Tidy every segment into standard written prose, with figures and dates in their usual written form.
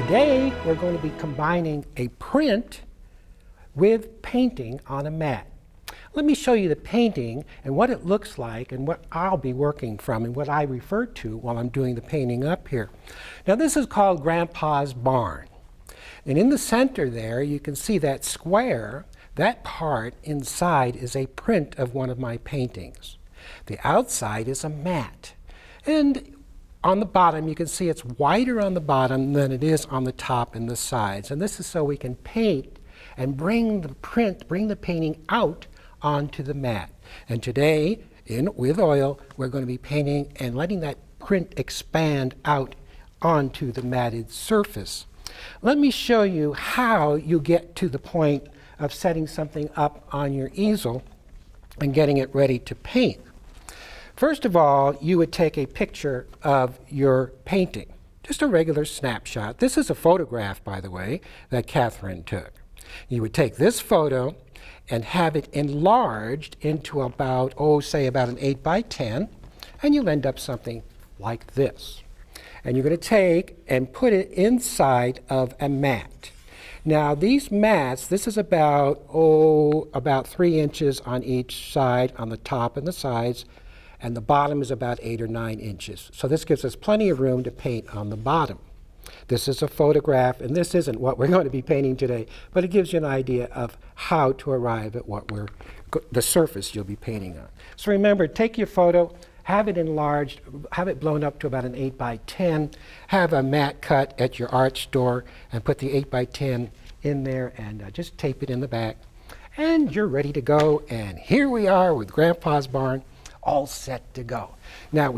Today, we're going to be combining a print with painting on a mat. Let me show you the painting and what it looks like and what I'll be working from and what I refer to while I'm doing the painting up here. Now, this is called Grandpa's Barn. And in the center there, you can see that square. That part inside is a print of one of my paintings. The outside is a mat. And on the bottom, you can see it's wider on the bottom than it is on the top and the sides. And this is so we can paint and bring the painting out onto the mat. And today, with oil, we're going to be painting and letting that print expand out onto the matted surface. Let me show you how you get to the point of setting something up on your easel and getting it ready to paint. First of all, you would take a picture of your painting, just a regular snapshot. This is a photograph, by the way, that Kathwren took. You would take this photo and have it enlarged into about, say about an 8 by 10, and you'll end up something like this. And you're going to take and put it inside of a mat. Now these mats, this is about 3 inches on each side, on the top and the sides, and the bottom is about 8 or 9 inches. So this gives us plenty of room to paint on the bottom. This is a photograph, and this isn't what we're going to be painting today, but it gives you an idea of how to arrive at the surface you'll be painting on. So remember, take your photo, have it enlarged, have it blown up to about an 8 by 10, have a mat cut at your art store, and put the 8 by 10 in there, and just tape it in the back. And you're ready to go, and here we are with Grandpa's Barn, all set to go. Now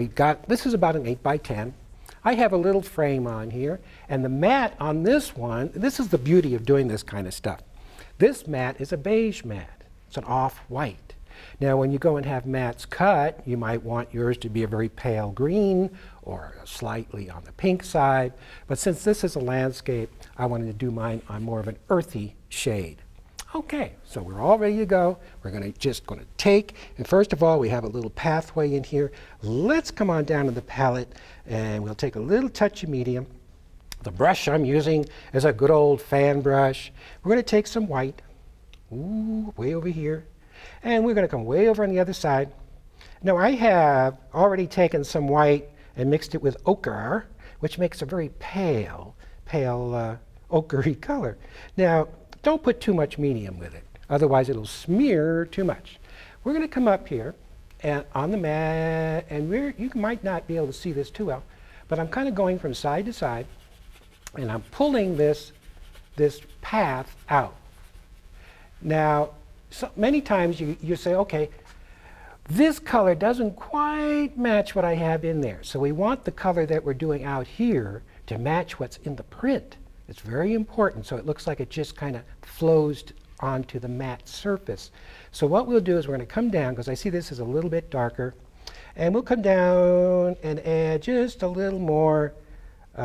this is about an 8 by 10. I have a little frame on here, and the mat on this one, this is the beauty of doing this kind of stuff. This mat is a beige mat. It's an off-white. Now when you go and have mats cut, you might want yours to be a very pale green or slightly on the pink side, but since this is a landscape, I wanted to do mine on more of an earthy shade. Okay, so we're all ready to go. We're just going to take, and first of all, we have a little pathway in here. Let's come on down to the palette, and we'll take a little touch of medium. The brush I'm using is a good old fan brush. We're going to take some white, way over here, and we're going to come way over on the other side. Now I have already taken some white and mixed it with ochre, which makes a very pale ochre-y color. Now, don't put too much medium with it, otherwise it'll smear too much. We're going to come up here and on the mat, and you might not be able to see this too well, but I'm kind of going from side to side, and I'm pulling this path out. Now, many times you say, okay, this color doesn't quite match what I have in there, so we want the color that we're doing out here to match what's in the print. It's very important, so it looks like it just kind of flows onto the matte surface. So what we'll do is we're going to come down, because I see this is a little bit darker, and we'll come down and add just a little more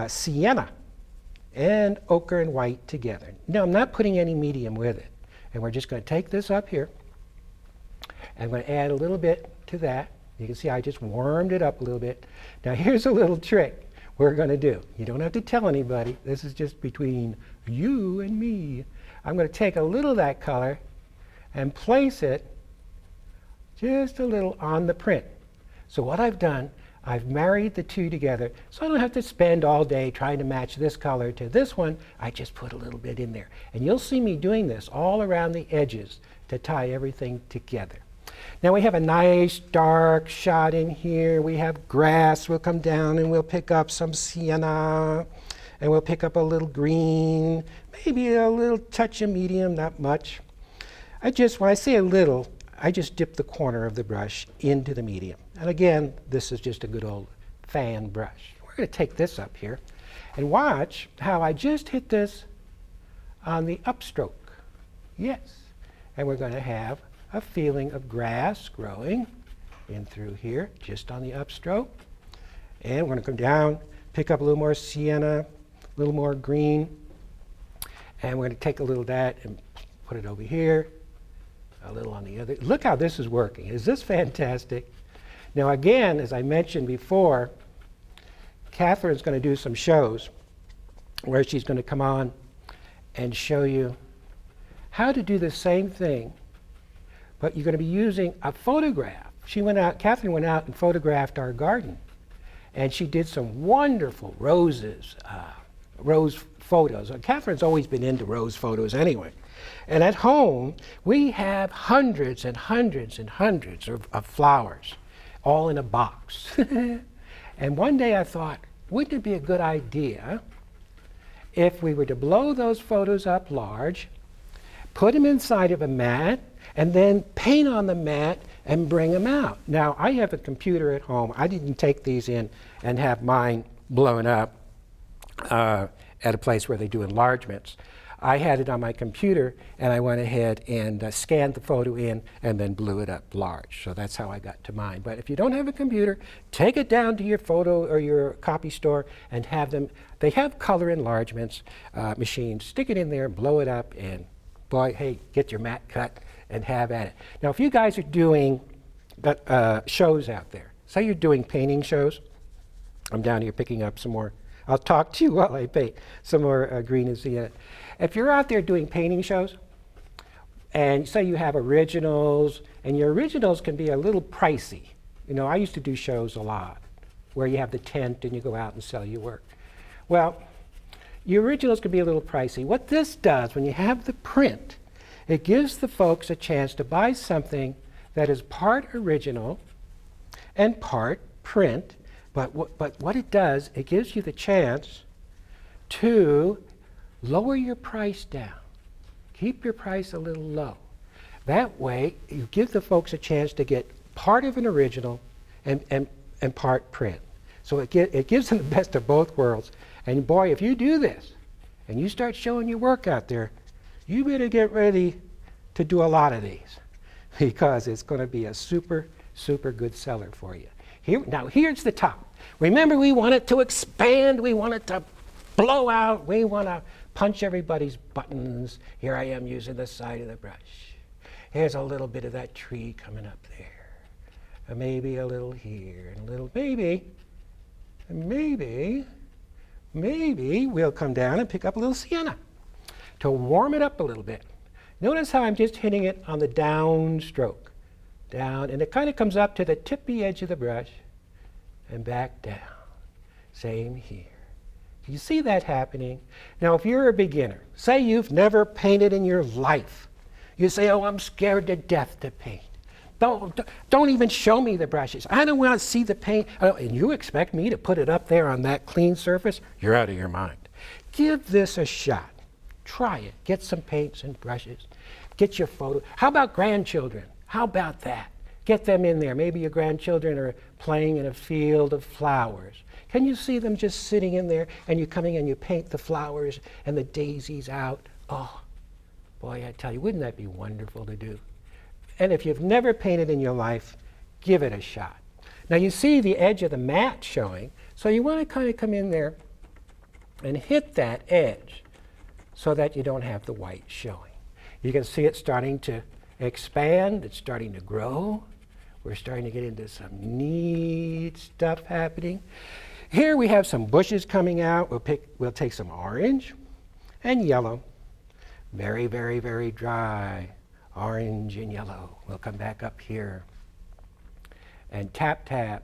sienna and ochre and white together. Now, I'm not putting any medium with it, and we're just going to take this up here, and I'm going to add a little bit to that. You can see I just warmed it up a little bit. Now, here's a little trick we're going to do. You don't have to tell anybody. This is just between you and me. I'm going to take a little of that color and place it just a little on the print. So what I've done, I've married the two together, so I don't have to spend all day trying to match this color to this one. I just put a little bit in there. And you'll see me doing this all around the edges to tie everything together. Now we have a nice dark shot in here. We have grass. We'll come down and we'll pick up some sienna, and we'll pick up a little green, maybe a little touch of medium, not much. When I say a little, I just dip the corner of the brush into the medium. And again, this is just a good old fan brush. We're going to take this up here and watch how I just hit this on the upstroke. Yes. And we're going to have a feeling of grass growing in through here, just on the upstroke. And we're going to come down, pick up a little more sienna, a little more green, and we're going to take a little of that and put it over here, a little on the other. Look how this is working. Is this fantastic? Now again, as I mentioned before, Kathwren's going to do some shows where she's going to come on and show you how to do the same thing, but you're going to be using a photograph. Kathwren went out and photographed our garden, and she did some wonderful rose photos. Kathwren's always been into rose photos anyway. And at home, we have hundreds and hundreds and hundreds of flowers, all in a box. And one day I thought, wouldn't it be a good idea if we were to blow those photos up large, put them inside of a mat, and then paint on the mat and bring them out. Now, I have a computer at home. I didn't take these in and have mine blown up at a place where they do enlargements. I had it on my computer, and I went ahead and scanned the photo in and then blew it up large. So that's how I got to mine. But if you don't have a computer, take it down to your photo or your copy store and have them. They have color enlargements machines. Stick it in there, blow it up, and boy, hey, get your mat cut and have at it. Now, if you guys are doing shows out there, say you're doing painting shows, I'm down here picking up some more. I'll talk to you while I paint some more green and sienna. If you're out there doing painting shows, and say you have originals, and your originals can be a little pricey. You know, I used to do shows a lot, where you have the tent and you go out and sell your work. Well, your originals can be a little pricey. What this does, when you have the print, it gives the folks a chance to buy something that is part original and part print. But what it does, it gives you the chance to lower your price down. Keep your price a little low. That way, you give the folks a chance to get part of an original and part print. So it gives them the best of both worlds. And boy, if you do this, and you start showing your work out there, you better get ready to do a lot of these, because it's going to be a super, super good seller for you. Now here's the top. Remember, we want it to expand, we want it to blow out, we want to punch everybody's buttons. Here I am using the side of the brush. Here's a little bit of that tree coming up there. And maybe a little here, and a little maybe we'll come down and pick up a little sienna to warm it up a little bit. Notice how I'm just hitting it on the down stroke. Down, and it kind of comes up to the tippy edge of the brush and back down. Same here. Do you see that happening? Now, if you're a beginner, say you've never painted in your life. You say, oh, I'm scared to death to paint. Don't even show me the brushes. I don't want to see the paint. And you expect me to put it up there on that clean surface? You're out of your mind. Give this a shot. Try it. Get some paints and brushes. Get your photo. How about grandchildren? How about that? Get them in there. Maybe your grandchildren are playing in a field of flowers. Can you see them just sitting in there, and you come in and you paint the flowers and the daisies out? Oh, boy, I tell you, wouldn't that be wonderful to do? And if you've never painted in your life, give it a shot. Now you see the edge of the mat showing, so you want to kind of come in there and hit that edge so that you don't have the white showing. You can see it starting to expand, it's starting to grow. We're starting to get into some neat stuff happening. Here we have some bushes coming out. We'll take some orange and yellow. Very, very, very dry. Orange and yellow. We'll come back up here and tap, tap.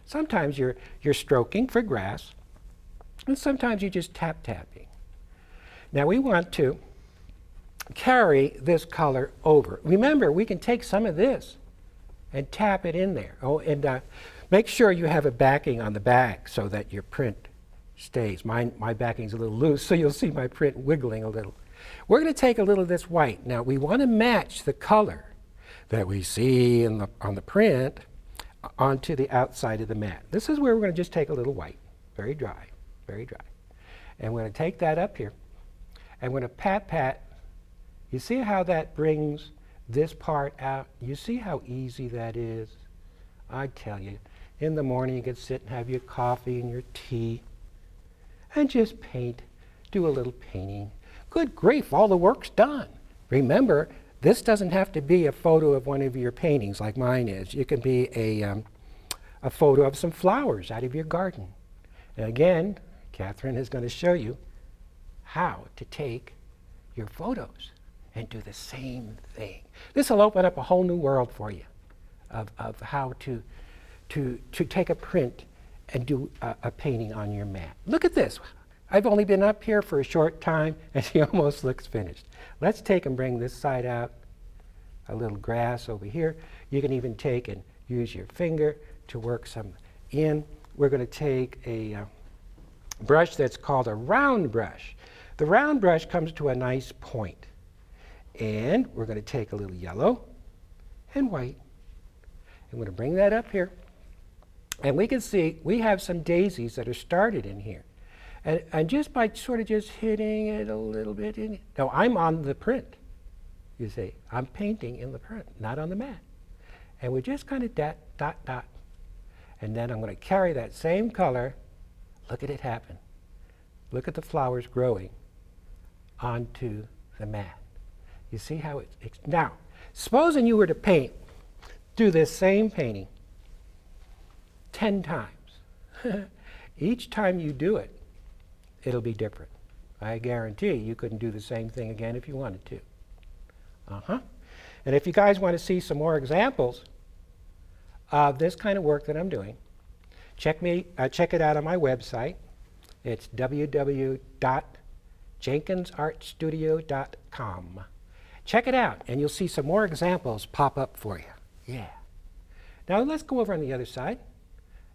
Sometimes you're stroking for grass, and sometimes you're just tap, tapping. Now we want to carry this color over. Remember, we can take some of this and tap it in there. Oh, and make sure you have a backing on the back so that your print stays. My backing's a little loose, so you'll see my print wiggling a little. We're going to take a little of this white. Now, we want to match the color that we see on the print onto the outside of the mat. This is where we're going to just take a little white, very dry, very dry. And we're going to take that up here, and we're going to pat, pat. You see how that brings this part out? You see how easy that is? I tell you, in the morning you can sit and have your coffee and your tea and just paint, do a little painting. Good grief, all the work's done. Remember, this doesn't have to be a photo of one of your paintings like mine is. It can be a photo of some flowers out of your garden. And again, Kathwren is going to show you how to take your photos and do the same thing. This will open up a whole new world for you of how to take a print and do a painting on your mat. Look at this. I've only been up here for a short time and she almost looks finished. Let's take and bring this side out. A little grass over here. You can even take and use your finger to work some in. We're going to take a brush that's called a round brush. The round brush comes to a nice point. And we're going to take a little yellow and white. I'm going to bring that up here. And we can see we have some daisies that are started in here. And just by sort of just hitting it a little bit in. Now I'm on the print. You see, I'm painting in the print, not on the mat. And we just kind of dot, dot, dot. And then I'm going to carry that same color. Look at it happen. Look at the flowers growing onto the mat. You see how it's now, supposing you were to paint, do this same painting 10 times. Each time you do it, it'll be different. I guarantee you couldn't do the same thing again if you wanted to. And if you guys want to see some more examples of this kind of work that I'm doing, check it out on my website. It's www.jenkinsartstudio.com. Check it out, and you'll see some more examples pop up for you. Yeah. Now let's go over on the other side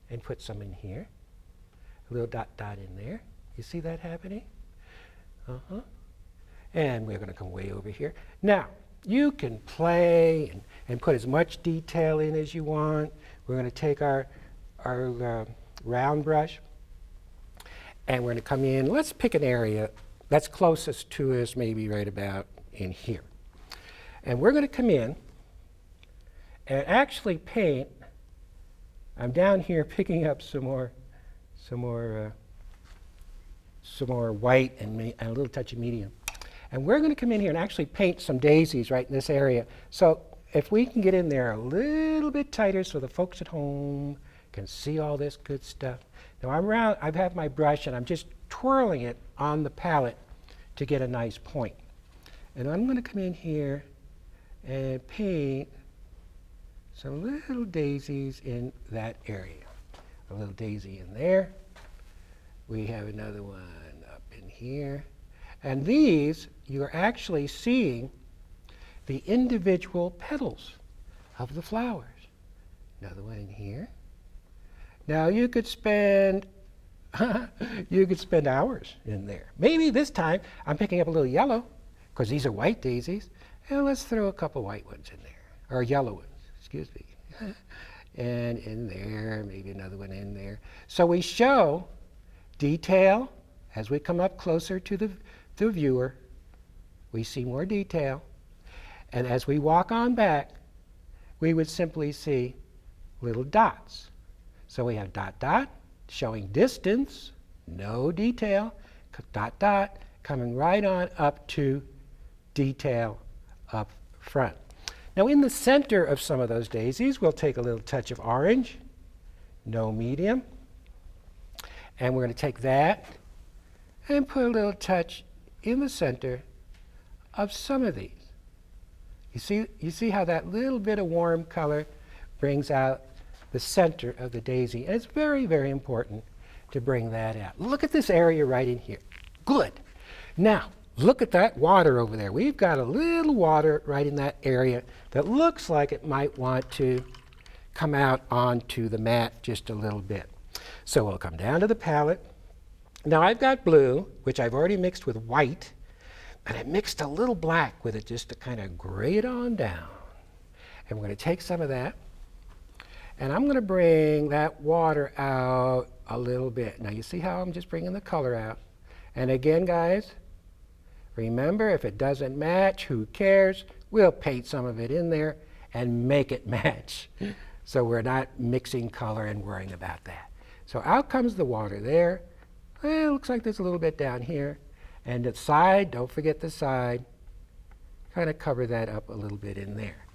and put some in here. A little dot, dot in there. You see that happening? And we're going to come way over here. Now, you can play and put as much detail in as you want. We're going to take our round brush and we're going to come in. Let's pick an area that's closest to us, maybe right about in here. And we're going to come in and actually paint. I'm down here picking up some more white and a little touch of medium. And we're going to come in here and actually paint some daisies right in this area. So if we can get in there a little bit tighter so the folks at home can see all this good stuff. Now I have my brush and I'm just twirling it on the palette to get a nice point. And I'm going to come in here and paint some little daisies in that area. A little daisy in there. We have another one up in here. And these, you're actually seeing the individual petals of the flowers. Another one in here. Now you could spend hours in there. Maybe this time I'm picking up a little yellow because these are white daisies. And let's throw a couple white ones in there, or yellow ones, excuse me. And in there, maybe another one in there. So we show detail as we come up closer to the viewer. We see more detail. And as we walk on back, we would simply see little dots. So we have dot, dot, showing distance, no detail, dot, dot, coming right on up to detail up front. Now in the center of some of those daisies, we'll take a little touch of orange, no medium, and we're going to take that and put a little touch in the center of some of these. You see how that little bit of warm color brings out the center of the daisy. And it's very, very important to bring that out. Look at this area right in here. Good. Now, look at that water over there. We've got a little water right in that area that looks like it might want to come out onto the mat just a little bit. So we'll come down to the palette. Now I've got blue, which I've already mixed with white, and I mixed a little black with it just to kind of gray it on down. And we're going to take some of that, and I'm going to bring that water out a little bit. Now you see how I'm just bringing the color out. And again, guys, remember, if it doesn't match, who cares? We'll paint some of it in there and make it match. So we're not mixing color and worrying about that. So out comes the water there. Well, it looks like there's a little bit down here. And the side, don't forget the side. Kind of cover that up a little bit in there.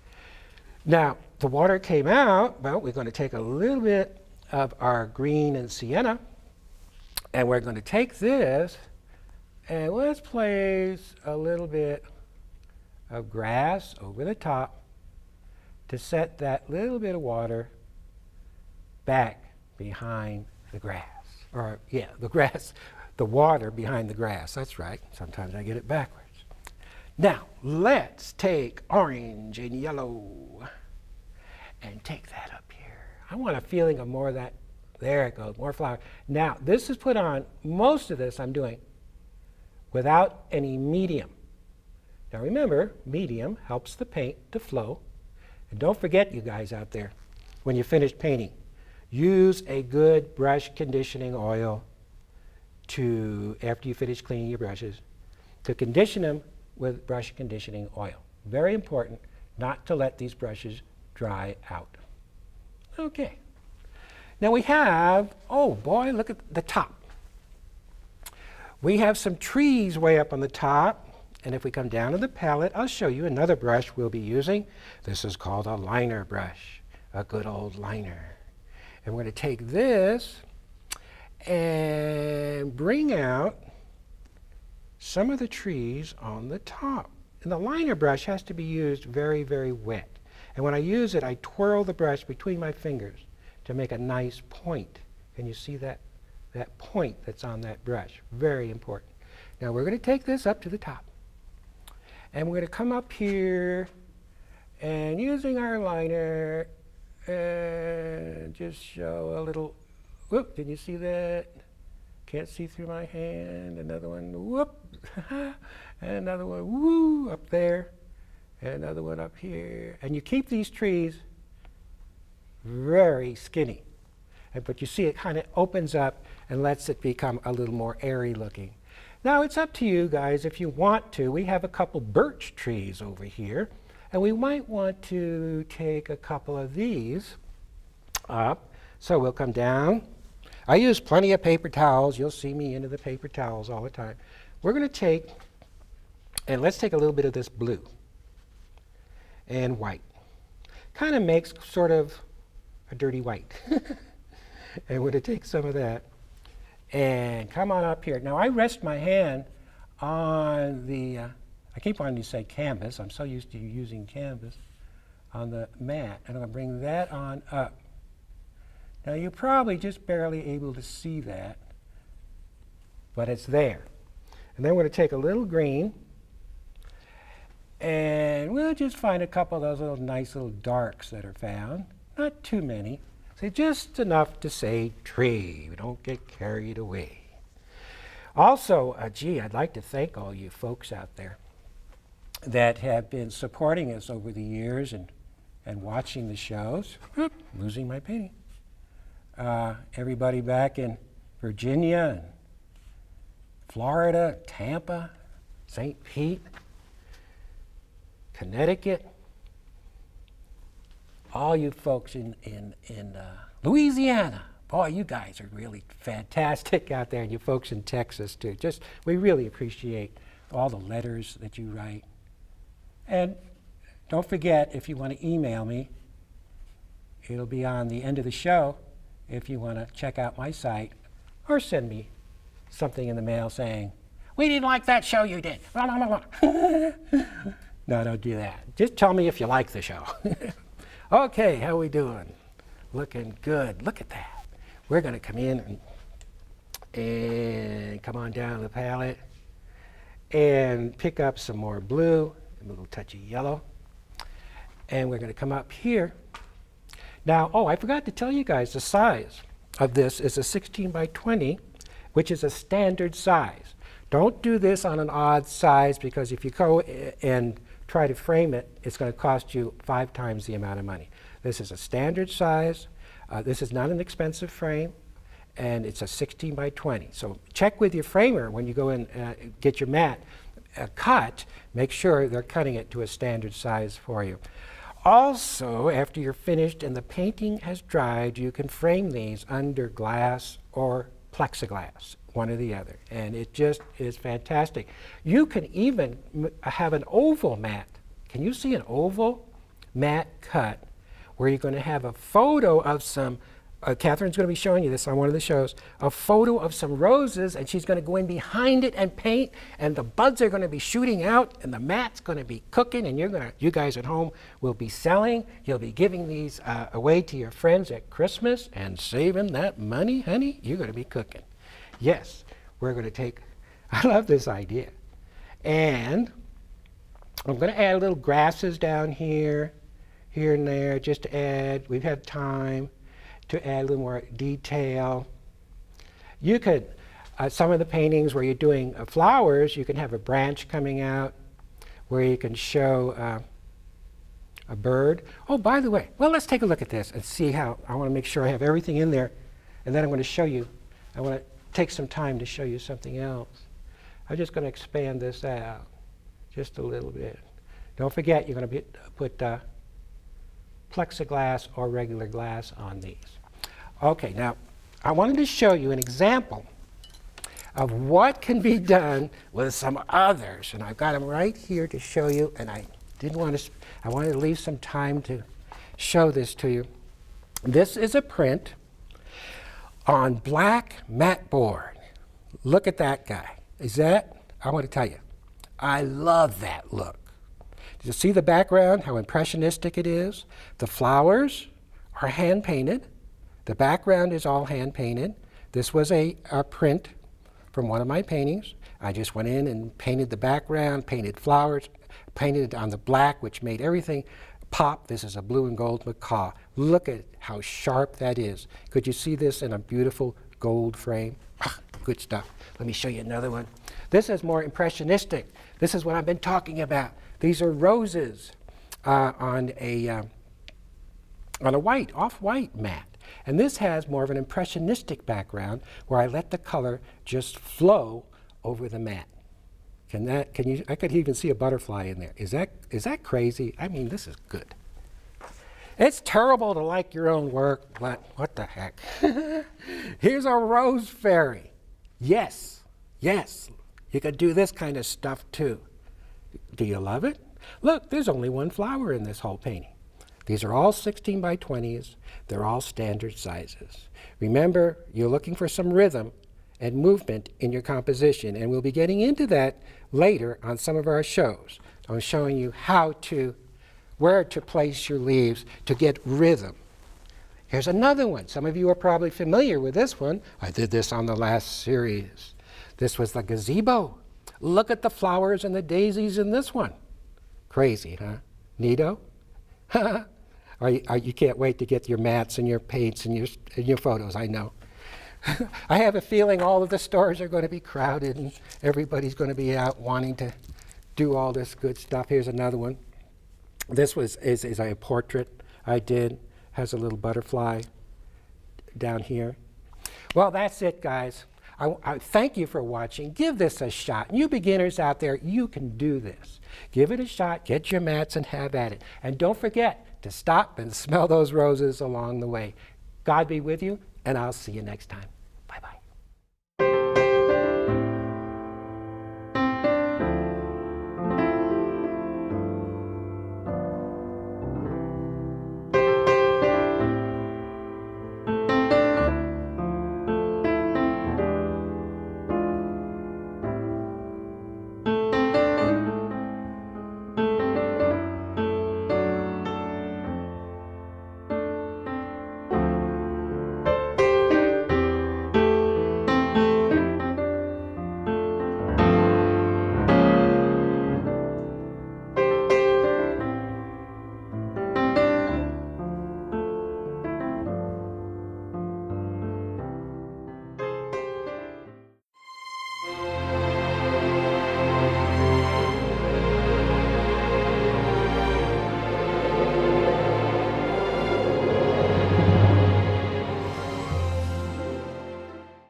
Now, the water came out. Well, we're going to take a little bit of our green and sienna, and we're going to take this And let's place a little bit of grass over the top to set that little bit of water back behind the grass. Or, yeah, the grass, the water behind the grass. That's right. Sometimes I get it backwards. Now, let's take orange and yellow and take that up here. I want a feeling of more of that. There it goes, more flower. Now, this is put on, most of this I'm doing without any medium. Now remember, medium helps the paint to flow. And don't forget, you guys out there, when you finish painting, use a good brush conditioning oil after you finish cleaning your brushes, to condition them with brush conditioning oil. Very important not to let these brushes dry out. Okay. Now we have, oh boy, look at the top. We have some trees way up on the top, and if we come down to the palette, I'll show you another brush we'll be using. This is called a liner brush, a good old liner. And we're going to take this and bring out some of the trees on the top. And the liner brush has to be used very, very wet. And when I use it, I twirl the brush between my fingers to make a nice point. Can you see that point that's on that brush? Very important. Now we're going to take this up to the top. And we're going to come up here and using our liner and just show a little, whoop, did you see that? Can't see through my hand. Another one, whoop, and another one, woo, up there. And another one up here. And you keep these trees very skinny. But you see it kind of opens up and lets it become a little more airy looking. Now it's up to you guys if you want to. We have a couple birch trees over here. And we might want to take a couple of these up. So we'll come down. I use plenty of paper towels. You'll see me into the paper towels all the time. We're going to take, and let's take a little bit of this blue and white. Kind of makes sort of a dirty white. And we're going to take some of that and come on up here. Now I rest my hand on the, I keep wanting to say canvas. I'm so used to using canvas on the mat. And I'm going to bring that on up. Now you're probably just barely able to see that, but it's there. And then we're going to take a little green, and we'll just find a couple of those little nice little darks that are found. Not too many. So just enough to say tree. We don't get carried away. Also, gee, I'd like to thank all you folks out there that have been supporting us over the years and watching the shows. Oop, losing my painting. Everybody back in Virginia and Florida, Tampa, St. Pete, Connecticut, all you folks in Louisiana. Boy, you guys are really fantastic out there, and you folks in Texas too. We really appreciate all the letters that you write. And don't forget, if you want to email me, it'll be on the end of the show if you want to check out my site, or send me something in the mail saying, we didn't like that show you did. No, don't do that. Just tell me if you like the show. Okay, how we doing? Looking good. Look at that. We're going to come in and come on down the palette and pick up some more blue, a little touch of yellow. And we're going to come up here. Now, oh, I forgot to tell you guys, the size of this is a 16 by 20, which is a standard size. Don't do this on an odd size, because if you go and try to frame it, it's going to cost you 5 times the amount of money. This is a standard size. This is not an expensive frame, and it's a 16 by 20. So check with your framer when you go and get your mat cut. Make sure they're cutting it to a standard size for you. Also, after you're finished and the painting has dried, you can frame these under glass or plexiglass, one or the other, and it just is fantastic. You can even have an oval mat. Can you see an oval mat cut where you're going to have a photo of some Kathwren's going to be showing you this on one of the shows, a photo of some roses, and she's going to go in behind it and paint, and the buds are going to be shooting out, and the mat's going to be cooking, and you guys at home will be selling. You'll be giving these away to your friends at Christmas and saving that money, honey. You're going to be cooking. Yes, we're going to take, I love this idea. And I'm going to add little grasses down here and there, just to add, we've had time to add a little more detail. You could, some of the paintings where you're doing flowers, you can have a branch coming out where you can show a bird. Oh, by the way, well, let's take a look at this and see how, I want to make sure I have everything in there, and then I'm going to show you, I want to take some time to show you something else. I'm just going to expand this out just a little bit. Don't forget, you're going to put plexiglass or regular glass on these. Okay, now I wanted to show you an example of what can be done with some others, and I've got them right here to show you, and I wanted to leave some time to show this to you. This is a print on black mat board. Look at that guy. I want to tell you, I love that look. You see the background, how impressionistic it is? The flowers are hand-painted. The background is all hand-painted. This was a print from one of my paintings. I just went in and painted the background, painted flowers, painted it on the black, which made everything pop. This is a blue and gold macaw. Look at how sharp that is. Could you see this in a beautiful gold frame? Good stuff. Let me show you another one. This is more impressionistic. This is what I've been talking about. These are roses on a off-white mat. And this has more of an impressionistic background where I let the color just flow over the mat. I could even see a butterfly in there. Is that crazy? I mean, this is good. It's terrible to like your own work, but what the heck? Here's a rose fairy. Yes, you could do this kind of stuff too. Do you love it? Look, there's only one flower in this whole painting. These are all 16 by 20s. They're all standard sizes. Remember, you're looking for some rhythm and movement in your composition, and we'll be getting into that later on some of our shows. I'm showing you where to place your leaves to get rhythm. Here's another one. Some of you are probably familiar with this one. I did this on the last series. This was the gazebo. Look at the flowers and the daisies in this one. Crazy, huh? Neato? You can't wait to get your mats and your paints and your photos, I know. I have a feeling all of the stores are going to be crowded and everybody's going to be out wanting to do all this good stuff. Here's another one. This is a portrait I did. Has a little butterfly down here. Well, that's it, guys. I thank you for watching. Give this a shot. You beginners out there, you can do this. Give it a shot, get your mats and have at it. And don't forget to stop and smell those roses along the way. God be with you, and I'll see you next time.